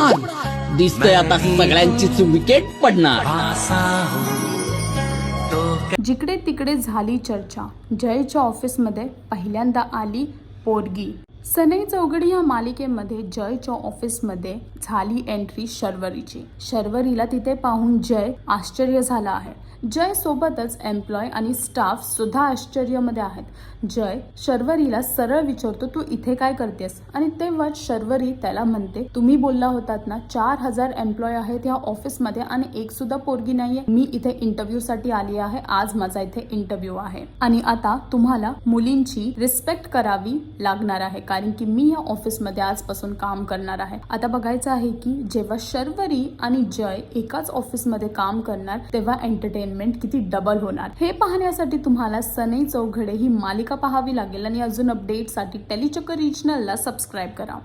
पडणार दिसतंय आता सगळ्यांचीच विकेट पडणार. जिकडे तिकडे झाली चर्चा. जयच्या ऑफिसमध्ये पहिल्यांदा आली पोरगी. सनई चौघडी या मालिकेमध्ये जयच्या ऑफिसमध्ये झाली एंट्री शर्वरीची. शर्वरीला तिथे पाहून जय आश्चर्य झाला आहे. जय सोबतच एम्प्लॉय आणि स्टाफ सुद्धा आश्चर्यामध्ये आहेत. जय शर्वरीला सरळ विचारतो, तू इथे काय करतेस? आणि तेव्हा शर्वरी त्याला म्हणते, तुम्ही बोलला होतात ना 4000 एम्प्लॉय आहेत या ऑफिसमध्ये आणि एक सुद्धा पोरगी नाहीये. मी इथे इंटरव्ह्यू साठी आली आहे. आज माझा इथे इंटरव्ह्यू आहे आणि आता तुम्हाला मुलींची रिस्पेक्ट करावी लागणार आहे कारण की मी या ऑफिसमध्ये आजपासून काम करणार आहे. आता बघायचं आहे की जेव्हा शर्वरी आणि जय एकाच ऑफिसमध्ये काम करणार तेव्हा एंटरटेनमेंट किती डबल होणार हे पाहण्यासाठी तुम्हाला सनई चौघडे ही मालिका पाहावी लागेल. आणि अजून अपडेटसाठी टेलीचक्कर रिजनलला सबस्क्राईब करा.